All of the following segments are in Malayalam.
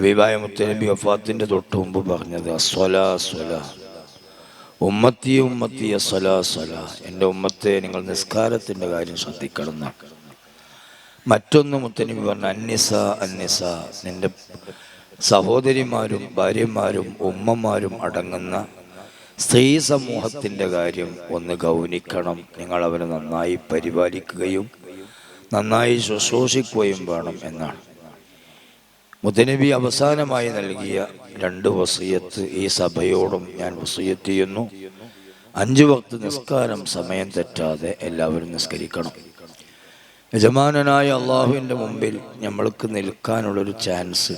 ഹബീബായ മുത്തനബി വഫാത്തിൻ്റെ തൊട്ട് മുമ്പ് പറഞ്ഞത് അസ്വലാ സ്വലാ, ഉമ്മത്തി ഉമ്മത്തി അസ്വലാ സ്വലാ, എൻ്റെ ഉമ്മത്തെ നിങ്ങൾ നിസ്കാരത്തിൻ്റെ കാര്യം ശ്രദ്ധിക്കണം എന്നാണ്. മറ്റൊന്ന് മുത്തനബി പറഞ്ഞ അന്നിസ അന്നിസ, നിൻ്റെ സഹോദരിമാരും ഭാര്യമാരും ഉമ്മമാരും അടങ്ങുന്ന സ്ത്രീ സമൂഹത്തിൻ്റെ കാര്യം ഒന്ന് ഗൗനിക്കണം. നിങ്ങൾ അവരെ നന്നായി പരിപാലിക്കുകയും നന്നായി ശുശ്രൂഷിക്കുകയും വേണം എന്നാണ് മുത്തനബി അവസാനമായി നൽകിയ 2 വസിയത്ത് ഈ സഭയോടും ഞാൻ വസിയത്ത് ചെയ്യുന്നു. 5 വക്ത് നിസ്കാരം സമയം തെറ്റാതെ എല്ലാവരും നിസ്കരിക്കണം. യജമാനനായ അള്ളാഹുവിൻ്റെ മുമ്പിൽ നമ്മൾക്ക് നിൽക്കാനുള്ളൊരു ചാൻസ്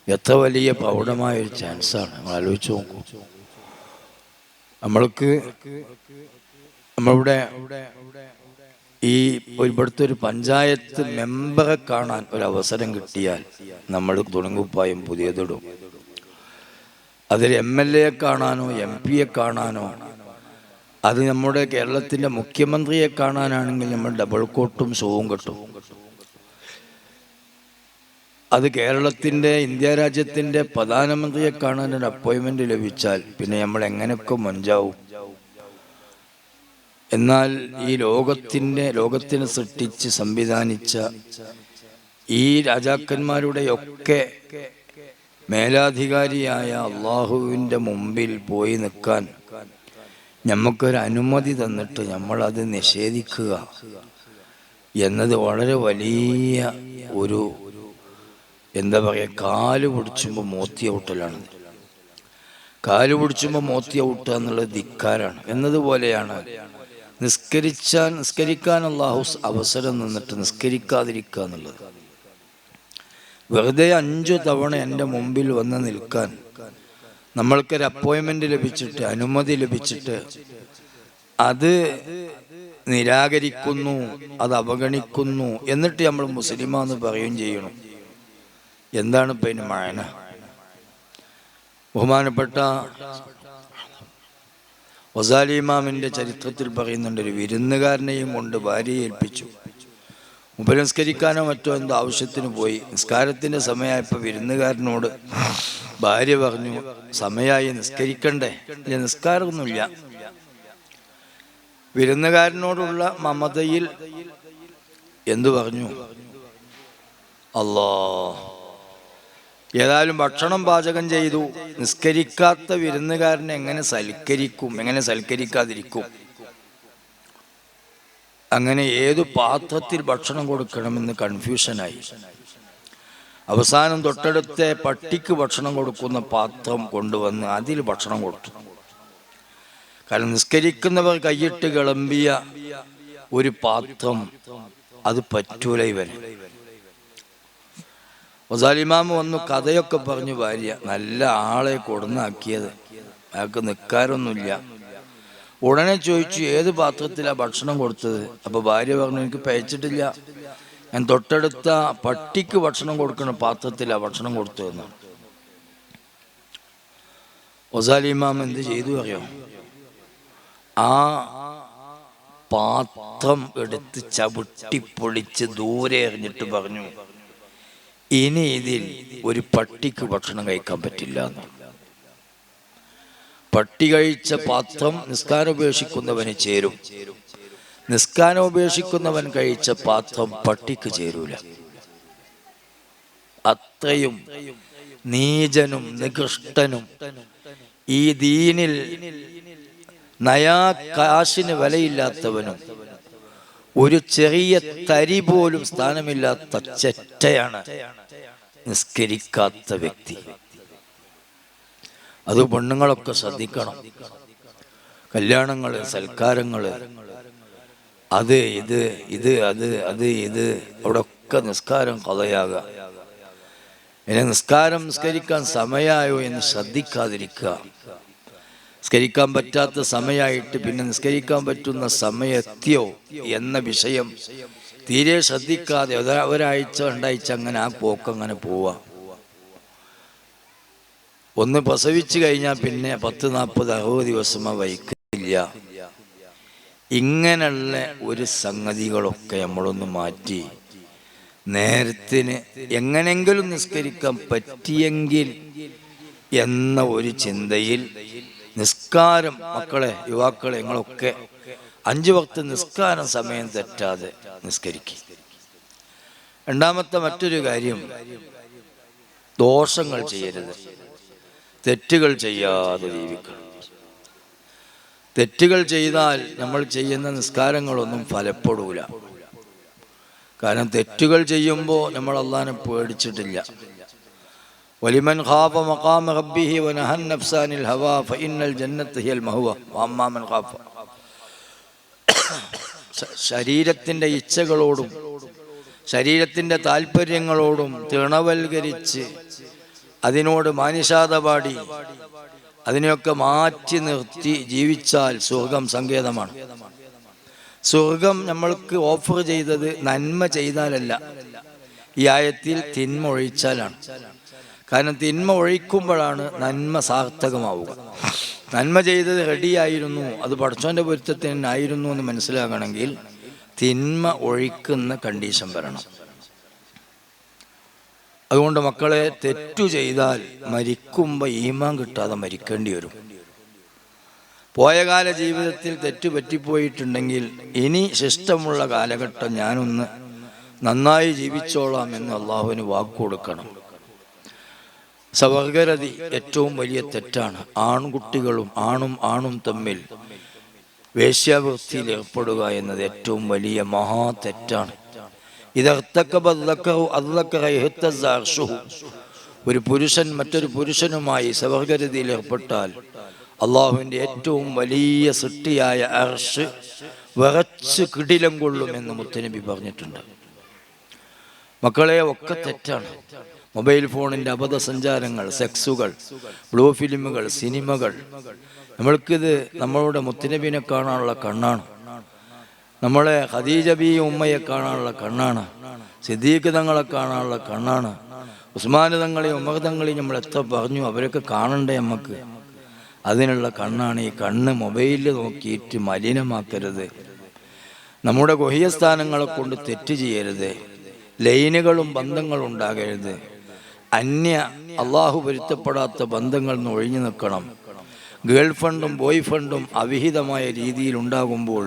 എത്ര വലിയ പ്രൗഢമായൊരു ചാൻസാണ്. നമ്മൾ ആലോചിച്ച് നോക്കൂ. നമ്മളിവിടെ ഈ ഇവിടുത്തെ ഒരു പഞ്ചായത്ത് മെമ്പറെ കാണാൻ ഒരു അവസരം കിട്ടിയാൽ നമ്മൾ തുണിങ്കുപ്പായും പുതിയതിടും. അതൊരു MLA കാണാനോ MP കാണാനോ, അത് നമ്മുടെ കേരളത്തിൻ്റെ മുഖ്യമന്ത്രിയെ കാണാനാണെങ്കിൽ നമ്മൾ ഡബിൾ കോട്ടും ഷൂവും കെട്ടും. അത് കേരളത്തിൻ്റെ ഇന്ത്യ രാജ്യത്തിൻ്റെ പ്രധാനമന്ത്രിയെ കാണാൻ ഒരു അപ്പോയിൻമെൻറ്റ് ലഭിച്ചാൽ പിന്നെ നമ്മൾ എങ്ങനെയൊക്കെ മൊഞ്ചാവും. എന്നാൽ ഈ ലോകത്തിനെ സൃഷ്ടിച്ച് സംവിധാനിച്ച ഈ രാജാക്കന്മാരുടെയൊക്കെ മേലാധികാരിയായ അള്ളാഹുവിൻ്റെ മുമ്പിൽ പോയി നിൽക്കാൻ നമുക്കൊരു അനുമതി തന്നിട്ട് നമ്മളത് നിഷേധിക്കുക എന്നത് വളരെ വലിയ ഒരു എന്താ പറയുക, കാല് പിടിച്ചുമ്പോൾ മോത്തിയൗട്ടലാണ്. കാല് പിടിച്ചുമ്പോൾ മോത്തിയൗട്ടുക എന്നുള്ളത് ധിക്കാരാണ്. എന്നതുപോലെയാണ് നിസ്കരിക്കാൻ അള്ളാഹു അവസരം നിന്നിട്ട് നിസ്കരിക്കാതിരിക്കുക എന്നുള്ളത്. വെറുതെ 5 തവണ എൻ്റെ മുമ്പിൽ വന്ന് നിൽക്കാൻ നമ്മൾക്കൊരു അപ്പോയിൻമെൻറ്റ് ലഭിച്ചിട്ട്, അനുമതി ലഭിച്ചിട്ട് അത് നിരാകരിക്കുന്നു, അത് അവഗണിക്കുന്നു, എന്നിട്ട് നമ്മൾ മുസ്ലിമാന്ന് പറയുകയും ചെയ്യണം. എന്താണ് ഇപ്പം ഇതിന് മായന? ബഹുമാനപ്പെട്ട ഗസാലി ഇമാമിൻ്റെ ചരിത്രത്തിൽ പറയുന്നുണ്ട്, ഒരു വിരുന്നുകാരനെയും കൊണ്ട് ഭാര്യയെ ഏൽപ്പിച്ചു. ഉപനസ്കരിക്കാനോ മറ്റോ എന്തോ ആവശ്യത്തിന് പോയി. നിസ്കാരത്തിൻ്റെ സമയമായപ്പോൾ വിരുന്നുകാരനോട് ഭാര്യ പറഞ്ഞു, സമയമായി, നിസ്കരിക്കണ്ടേ? ഇല്ല, നിസ്കാരമൊന്നുമില്ല. വിരുന്നുകാരനോടുള്ള മമതയിൽ എന്തു പറഞ്ഞു? ഏതായാലും ഭക്ഷണം പാചകം ചെയ്തു. നിസ്കരിക്കാത്ത വിരുന്നുകാരനെ എങ്ങനെ സൽക്കരിക്കാതിരിക്കും? അങ്ങനെ ഏതു പാത്രത്തിൽ ഭക്ഷണം കൊടുക്കണമെന്ന് കൺഫ്യൂഷനായി. അവസാനം തൊട്ടടുത്ത പട്ടിക്ക് ഭക്ഷണം കൊടുക്കുന്ന പാത്രം കൊണ്ടുവന്ന് അതിൽ ഭക്ഷണം കൊടുത്തു. കാരണം നിസ്കരിക്കുന്നവർ കൈയിട്ട് കിളമ്പിയ ഒരു പാത്രം അത് പറ്റൂല ഇവന്. ഗസാലിമാമ് വന്നു കഥയൊക്കെ പറഞ്ഞു. ഭാര്യ നല്ല ആളെ കൊടുന്നാക്കിയത്, അയാൾക്ക് നിൽക്കാറൊന്നുമില്ല. ഉടനെ ചോദിച്ചു, ഏത് പാത്രത്തിലാണ് ഭക്ഷണം കൊടുത്തത്? അപ്പോൾ ഭാര്യ പറഞ്ഞു, എനിക്ക് പയച്ചിട്ടില്ല, ഞാൻ തൊട്ടടുത്ത പട്ടിക്ക് ഭക്ഷണം കൊടുക്കുന്ന പാത്രത്തിലാണ് ഭക്ഷണം കൊടുത്തതെന്നാണ്. ഗസാലിമാം എന്ത് ചെയ്തു അറിയോ? ആ പാത്രം എടുത്ത് ചവിട്ടിപ്പൊളിച്ച് ദൂരെ എറിഞ്ഞിട്ട് പറഞ്ഞു, ഇനി ഇതിൽ ഒരു പട്ടിക്ക് ഭക്ഷണം കഴിക്കാൻ പറ്റില്ല എന്ന്. പട്ടി കഴിച്ച പാത്രം നിസ്കാരം ഉപേക്ഷിക്കുന്നവന് ചേരും, നിസ്കാരം ഉപേക്ഷിക്കുന്നവൻ കഴിച്ച പാത്രം പട്ടിക്ക് ചേരൂല. അത്രയും നീചനും നികൃഷ്ടനും ഈ ദീനിൽ നയാ കാശിന് വിലയില്ലാത്തവനും ഒരു ചെറിയ തരി പോലും സ്ഥാനമില്ലാത്ത ചെറ്റയാണ് നിസ്കരിക്കാത്ത വ്യക്തി. അത് പെണ്ണുങ്ങളൊക്കെ ശ്രദ്ധിക്കണം. കല്യാണങ്ങള്, സൽക്കാരങ്ങള്, അത് അവിടെ ഒക്കെ നിസ്കാരം കഥയാകുക. ഇനി നിസ്കരിക്കാൻ സമയമായോ എന്ന് ശ്രദ്ധിക്കാതിരിക്കുക. നിസ്കരിക്കാൻ പറ്റാത്ത സമയമായിട്ട് പിന്നെ നിസ്കരിക്കാൻ പറ്റുന്ന സമയം എത്തിയോ എന്ന വിഷയം തീരെ ശ്രദ്ധിക്കാതെ ഒരാഴ്ച 2 ആഴ്ച അങ്ങനെ ആ പോക്കങ്ങനെ പോവാ. ഒന്ന് പ്രസവിച്ചു കഴിഞ്ഞാൽ പിന്നെ 10, 40, 60 ദിവസം വൈക്കില്ല. ഇങ്ങനെയുള്ള ഒരു സംഗതികളൊക്കെ നമ്മളൊന്ന് മാറ്റി നേരത്തിന് എങ്ങനെങ്കിലും നിസ്കരിക്കാൻ പറ്റിയെങ്കിൽ എന്ന ഒരു ചിന്തയിൽ നിസ്കാരം, മക്കളെ, യുവാക്കളെ, നിങ്ങളൊക്കെ 5 വക്ത് നിസ്കാരം സമയം തെറ്റാതെ നിസ്കരിക്കുക. രണ്ടാമത്തെ മറ്റൊരു കാര്യം, ദോഷങ്ങൾ ചെയ്യരുത്, തെറ്റുകൾ ചെയ്യാതെ ജീവിക്കണം. തെറ്റുകൾ ചെയ്താൽ നമ്മൾ ചെയ്യുന്ന നിസ്കാരങ്ങളൊന്നും ഫലപ്പെടൂല. കാരണം തെറ്റുകൾ ചെയ്യുമ്പോൾ നമ്മൾ അല്ലാഹുവിനെ പേടിച്ചിട്ടില്ല. വലിമൻ ഖാഫ മഖാമ റബ്ബിഹി വനഹൻ നഫ്സാനിൽ ഹവാ ഫഇന്നൽ ജന്നത ഹിയൽ മഹ്വ വഅമ്മാ മൻ ഖാഫ. ശരീരത്തിൻ്റെ ഇച്ഛകളോടും ശരീരത്തിൻ്റെ താല്പര്യങ്ങളോടും തിണവൽകരിച്ച് അതിനോട് മാനിഷാത പാടി അതിനെയൊക്കെ മാറ്റി നിർത്തി ജീവിച്ചാൽ സ്വർഗം സങ്കേതമാണ്. സ്വർഗം നമ്മൾക്ക് ഓഫർ ചെയ്തത് നന്മ ചെയ്താലല്ല, ഈ ആയത്തിൽ തിന്മ ഒഴിച്ചാലാണ്. കാരണം തിന്മ ഒഴിക്കുമ്പോഴാണ് നന്മ സാർത്ഥകമാവുക. നന്മ ചെയ്തത് റെഡിയായിരുന്നു, അത് പടച്ചോൻ്റെ പൊരുത്തത്തിനായിരുന്നു എന്ന് മനസ്സിലാകണമെങ്കിൽ തിന്മ ഒഴിക്കുന്ന കണ്ടീഷൻ വരണം. അതുകൊണ്ട് മക്കളെ, തെറ്റു ചെയ്താൽ മരിക്കുമ്പോൾ ഈമാൻ കിട്ടാതെ മരിക്കേണ്ടി വരും. പോയകാല ജീവിതത്തിൽ തെറ്റു പറ്റിപ്പോയിട്ടുണ്ടെങ്കിൽ ഇനി ശിഷ്ടമുള്ള കാലഘട്ടം ഞാനൊന്ന് നന്നായി ജീവിച്ചോളാം എന്ന് അള്ളാഹുവിന് വാക്കുകൊടുക്കണം. സവർഗരതി ഏറ്റവും വലിയ തെറ്റാണ്. ആൺകുട്ടികളും ആണും തമ്മിൽ വേശ്യാവൃത്തിയിൽ ഏർപ്പെടുക എന്നത് ഏറ്റവും വലിയ മഹാ തെറ്റാണ്. ഒരു പുരുഷൻ മറ്റൊരു പുരുഷനുമായി സവർഗരതിയിൽ ഏർപ്പെട്ടാൽ അള്ളാഹുവിൻ്റെ ഏറ്റവും വലിയ സൃഷ്ടിയായ അർശ് വിറച്ച് കിടിലം കൊള്ളുമെന്ന് മുത്തനബി പറഞ്ഞിട്ടുണ്ട്. മക്കളെ, ഒക്കെ തെറ്റാണ്. മൊബൈൽ ഫോണിൻ്റെ അബദ്ധസഞ്ചാരങ്ങൾ, സെക്സുകൾ, ബ്ലൂ ഫിലിമുകൾ, സിനിമകൾ, നമ്മൾക്കിത് നമ്മളുടെ മുത്തനബിനെ കാണാനുള്ള കണ്ണാണ്. നമ്മളെ ഖദീജ ബി ഉമ്മയെ കാണാനുള്ള കണ്ണാണ്. സിദ്ദീഖ് തങ്ങളെ കാണാനുള്ള കണ്ണാണ്. ഉസ്മാൻ തങ്ങളെയും ഉമർ തങ്ങളെയും നമ്മൾ എത്ര പറഞ്ഞു, അവരൊക്കെ കാണണ്ടേ നമുക്ക്? അതിനുള്ള കണ്ണാണ്. ഈ കണ്ണ് മൊബൈലിൽ നോക്കിയിട്ട് മലിനമാക്കരുത്. നമ്മുടെ ഗുഹ്യസ്ഥാനങ്ങളെ കൊണ്ട് തെറ്റ് ചെയ്യരുത്. ലൈനുകളും ബന്ധങ്ങളും ഉണ്ടാകരുത്. അന്യ അള്ളാഹു പൊരുത്തപ്പെടാത്ത ബന്ധങ്ങളിൽ നിന്ന് ഒഴിഞ്ഞു നിൽക്കണം. ഗേൾ ഫ്രണ്ടും ബോയ് ഫ്രണ്ടും അവിഹിതമായ രീതിയിൽ ഉണ്ടാകുമ്പോൾ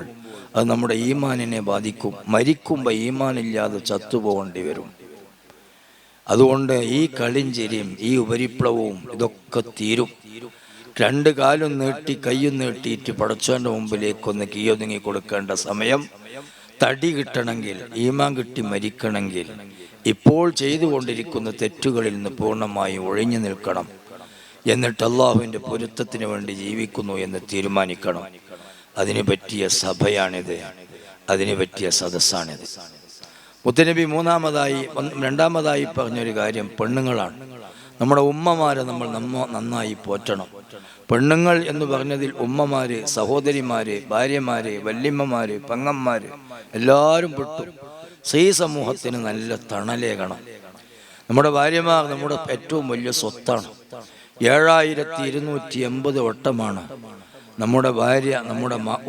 അത് നമ്മുടെ ഈമാനിനെ ബാധിക്കും. മരിക്കുമ്പോൾ ഈമാനില്ലാതെ ചത്തുപോകേണ്ടി വരും. അതുകൊണ്ട് ഈ കളിഞ്ചിരിയും ഈ ഉപരിപ്ലവവും ഇതൊക്കെ തീരും. 2 കാലും നീട്ടി കയ്യും നീട്ടിയിട്ട് പടച്ചവൻ്റെ മുമ്പിലേക്കൊന്ന് കീയൊതുങ്ങി കൊടുക്കേണ്ട സമയം. തടി കിട്ടണമെങ്കിൽ, ഈമാൻ കിട്ടി മരിക്കണമെങ്കിൽ ഇപ്പോൾ ചെയ്തുകൊണ്ടിരിക്കുന്ന തെറ്റുകളിൽ നിന്ന് പൂർണ്ണമായി ഒഴിഞ്ഞു നിൽക്കണം. എന്നിട്ട് അള്ളാഹുവിൻ്റെ പൊരുത്തത്തിന് വേണ്ടി ജീവിക്കുന്നു എന്ന് തീരുമാനിക്കണം. അതിന് പറ്റിയ സഭയാണിത്, അതിന് പറ്റിയ സദസ്സാണിത്. മുത്തനബി രണ്ടാമതായി പറഞ്ഞൊരു കാര്യം പെണ്ണുങ്ങളാണ്. നമ്മുടെ ഉമ്മമാരെ നമ്മൾ നന്നായി പോറ്റണം. പെണ്ണുങ്ങൾ എന്ന് പറഞ്ഞതിൽ ഉമ്മമാര്, സഹോദരിമാര്, ഭാര്യമാര്, വല്യമ്മമാര്, പെങ്ങന്മാര് എല്ലാവരും പെട്ടു. സ്ത്രീ സമൂഹത്തിന് നല്ല തണലേകണം. നമ്മുടെ ഭാര്യമാർ നമ്മുടെ ഏറ്റവും വലിയ സ്വത്താണ്. 7280 വട്ടമാണ് നമ്മുടെ ഭാര്യ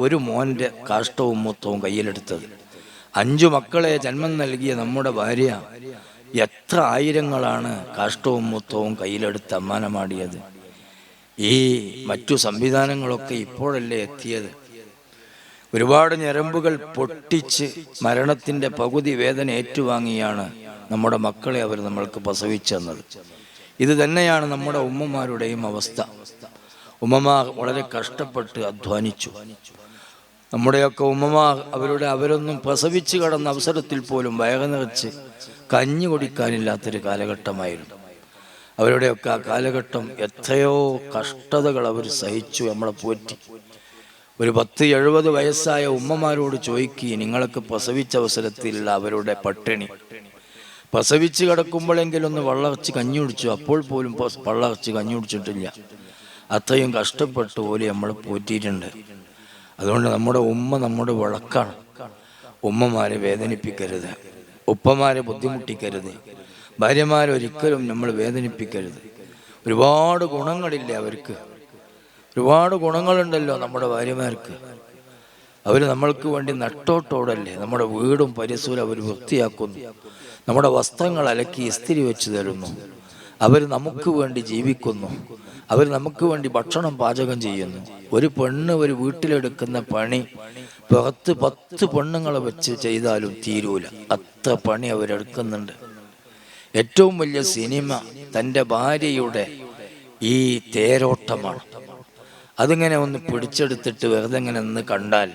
ഒരു മോൻ്റെ കാഷ്ടവും മൂത്തവും കയ്യിലെടുത്തത്. 5 മക്കളെ ജന്മം നൽകിയ നമ്മുടെ ഭാര്യ എത്ര ആയിരങ്ങളാണ് കാഷ്ടവും മൂത്തവും കയ്യിലെടുത്ത് അമ്മാനമാടിയത്. ഈ മറ്റു സംവിധാനങ്ങളൊക്കെ ഇപ്പോഴല്ലേ എത്തിയത്. ഒരുപാട് ഞരമ്പുകൾ പൊട്ടിച്ച് മരണത്തിൻ്റെ പകുതി വേദന ഏറ്റുവാങ്ങിയാണ് നമ്മുടെ മക്കളെ അവർ നമ്മൾക്ക് പ്രസവിച്ചെന്നത്. ഇത് തന്നെയാണ് നമ്മുടെ ഉമ്മമാരുടെയും അവസ്ഥ. ഉമ്മമാർ വളരെ കഷ്ടപ്പെട്ട് അധ്വാനിച്ചു. നമ്മുടെയൊക്കെ ഉമ്മമാർ അവരൊന്നും പ്രസവിച്ച് കടന്ന അവസരത്തിൽ പോലും വയറ് നിറച്ച് കഞ്ഞി കുടിക്കാനില്ലാത്തൊരു കാലഘട്ടമായിരുന്നു. അവരുടെയൊക്കെ ആ കാലഘട്ടം എത്രയോ കഷ്ടതകൾ അവർ സഹിച്ചു, നമ്മളെ പോറ്റി. ഒരു 10-70 വയസ്സായ ഉമ്മമാരോട് ചോദിക്കുക, നിങ്ങളൊക്കെ പ്രസവിച്ച അവസരത്തിലുള്ള അവരുടെ പട്ടിണി. പ്രസവിച്ച് കിടക്കുമ്പോഴെങ്കിലും ഒന്ന് വള്ളറച്ച് കഞ്ഞി കുടിച്ചു, അപ്പോൾ പോലും വള്ളറച്ച് കഞ്ഞി കുടിച്ചിട്ടില്ല. അത്രയും കഷ്ടപ്പെട്ട് പോലെ നമ്മൾ പോറ്റിയിട്ടുണ്ട്. അതുകൊണ്ട് നമ്മുടെ ഉമ്മ നമ്മുടെ വിളക്കാണ്. ഉമ്മമാരെ വേദനിപ്പിക്കരുത്, ഉപ്പമാരെ ബുദ്ധിമുട്ടിക്കരുത്, ഭാര്യമാരെ ഒരിക്കലും നമ്മൾ വേദനിപ്പിക്കരുത്. ഒരുപാട് ഗുണങ്ങളില്ലേ അവർക്ക്, ഒരുപാട് ഗുണങ്ങളുണ്ടല്ലോ നമ്മുടെ ഭാര്യമാർക്ക്. അവർ നമ്മൾക്ക് വേണ്ടി നട്ടോട്ടോടല്ലേ നമ്മുടെ വീടും പരിസരവും അവർ വൃത്തിയാക്കുന്നു, നമ്മുടെ വസ്ത്രങ്ങൾ അലക്കി ഇസ്തിരി വെച്ച് തരുന്നു, അവർ നമുക്ക് വേണ്ടി ജീവിക്കുന്നു, അവർ നമുക്ക് വേണ്ടി ഭക്ഷണം പാചകം ചെയ്യുന്നു. ഒരു പെണ്ണ് ഒരു വീട്ടിലെടുക്കുന്ന പണി പുറത്ത് 10 പെണ്ണുങ്ങളെ വെച്ച് ചെയ്താലും തീരൂല, അത്ര പണി അവരെടുക്കുന്നുണ്ട്. ഏറ്റവും വലിയ സിനിമ തൻ്റെ ഭാര്യയുടെ ഈ തേരോട്ടമാണ്. അതിങ്ങനെ ഒന്ന് പിടിച്ചെടുത്തിട്ട് വെറുതെ ഇങ്ങനെ ഒന്ന് കണ്ടാൽ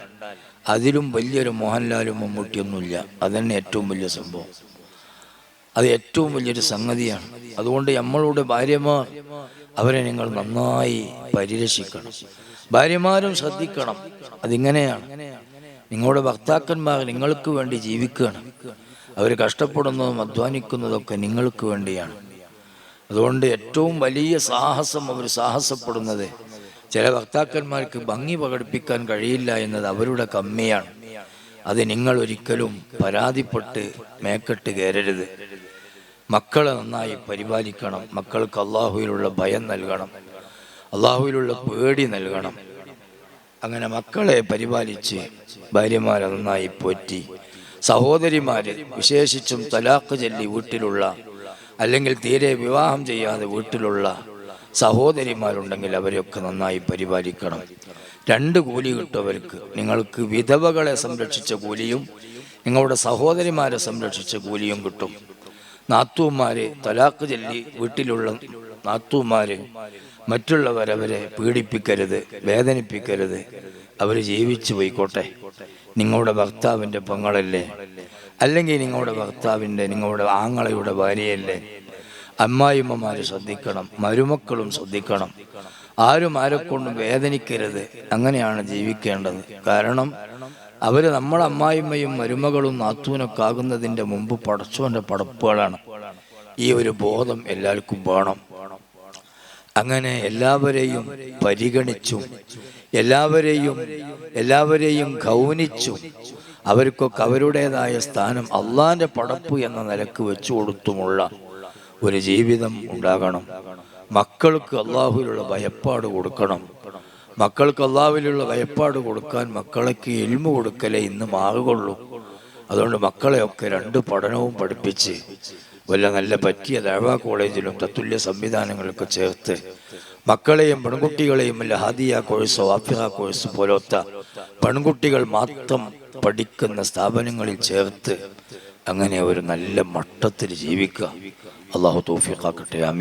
അതിലും വലിയൊരു മോഹൻലാലും മമ്മൂട്ടിയൊന്നുമില്ല. അതന്നെ ഏറ്റവും വലിയ സംഭവം, അത് ഏറ്റവും വലിയൊരു സംഗതിയാണ്. അതുകൊണ്ട് നമ്മളുടെ ഭാര്യമാർ, അവരെ നിങ്ങൾ നന്നായി പരിരക്ഷിക്കണം. ഭാര്യമാരും ശ്രദ്ധിക്കണം. അതിങ്ങനെയാണ്, നിങ്ങളുടെ ഭർത്താക്കന്മാർ നിങ്ങൾക്ക് വേണ്ടി ജീവിക്കുകയാണ്. അവർ കഷ്ടപ്പെടുന്നതും അധ്വാനിക്കുന്നതൊക്കെ നിങ്ങൾക്ക് വേണ്ടിയാണ്. അതുകൊണ്ട് ഏറ്റവും വലിയ സാഹസം അവർ സാഹസപ്പെടുന്നത്, ചില ഭർത്താക്കന്മാർക്ക് ഭംഗി പ്രകടിപ്പിക്കാൻ കഴിയില്ല എന്നത് അവരുടെ കമ്മിയാണ്. അത് നിങ്ങൾ ഒരിക്കലും പരാതിപ്പെട്ട് മേക്കെട്ട് കയറരുത്. മക്കളെ നന്നായി പരിപാലിക്കണം. മക്കൾക്ക് അള്ളാഹുവിലുള്ള ഭയം നൽകണം, അള്ളാഹുവിലുള്ള പേടി നൽകണം. അങ്ങനെ മക്കളെ പരിപാലിച്ച് ഭാര്യമാരെ നന്നായി പോറ്റി, സഹോദരിമാര് വിശേഷിച്ചും തലാഖ് ചൊല്ലി വീട്ടിലുള്ള, അല്ലെങ്കിൽ തീരെ വിവാഹം ചെയ്യാതെ വീട്ടിലുള്ള സഹോദരിമാരുണ്ടെങ്കിൽ അവരെയൊക്കെ നന്നായി പരിപാലിക്കണം. 2 കൂലി കിട്ടും അവർക്ക്. നിങ്ങൾക്ക് വിധവകളെ സംരക്ഷിച്ച കൂലിയും നിങ്ങളുടെ സഹോദരിമാരെ സംരക്ഷിച്ച കൂലിയും കിട്ടും. നാത്തൂമാര് തലാഖ് ചൊല്ലി വീട്ടിലുള്ള നാത്തൂമാര് മറ്റുള്ളവരവരെ പീഡിപ്പിക്കരുത്, വേദനിപ്പിക്കരുത്. അവർ ജീവിച്ചു പോയിക്കോട്ടെ. നിങ്ങളുടെ ഭർത്താവിൻ്റെ പെങ്ങളല്ലേ, അല്ലെങ്കിൽ നിങ്ങളുടെ ഭർത്താവിൻ്റെ, നിങ്ങളുടെ ആങ്ങളയുടെ ഭാര്യയല്ലേ. അമ്മായിമ്മമാര് ശ്രദ്ധിക്കണം, മരുമക്കളും ശ്രദ്ധിക്കണം. ആരും ആരെക്കൊണ്ടും വേദനിക്കരുത്. അങ്ങനെയാണ് ജീവിക്കേണ്ടത്. കാരണം അവർ നമ്മളെ അമ്മായിമ്മയും മരുമകളും നാത്തൂനൊക്കെ ആകുന്നതിൻ്റെ മുമ്പ് പടച്ചോൻ്റെ പടപ്പുകളാണ്. ഈ ഒരു ബോധം എല്ലാവർക്കും വേണം. അങ്ങനെ എല്ലാവരെയും പരിഗണിച്ചും എല്ലാവരെയും ഗൗനിച്ചും അവർക്കൊക്കെ അവരുടേതായ സ്ഥാനം അള്ളാന്റെ പടപ്പ് എന്ന നിലക്ക് വെച്ചു കൊടുത്തുമുള്ള ഒരു ജീവിതം ഉണ്ടാകണം. മക്കൾക്ക് അള്ളാഹുവിലുള്ള ഭയപ്പാട് കൊടുക്കണം. മക്കൾക്ക് അള്ളാഹുവിലുള്ള ഭയപ്പാട് കൊടുക്കാൻ മക്കളേക്ക് ഇൽമു കൊടുക്കലേ ഇന്ന് മാറുകയുള്ളൂ. അതുകൊണ്ട് മക്കളെയൊക്കെ 2 പഠനവും പഠിപ്പിച്ച് വല്ല നല്ല പറ്റിയ ദഅവാ കോളേജിലും തത്തുല്യ സംവിധാനങ്ങളൊക്കെ ചേർത്ത് മക്കളെയും പെൺകുട്ടികളെയും വല്ല ഹാദിയ കോഴ്സോ ആഫിറ കോഴ്സ് പോലത്തെ പെൺകുട്ടികൾ മാത്രം പഠിക്കുന്ന സ്ഥാപനങ്ങളിൽ ചേർത്ത് അങ്ങനെ ഒരു നല്ല മട്ടത്തിൽ ജീവിക്കുക. അള്ളാഹു തൗഫീഖാക്കട്ടെ. ആമീൻ.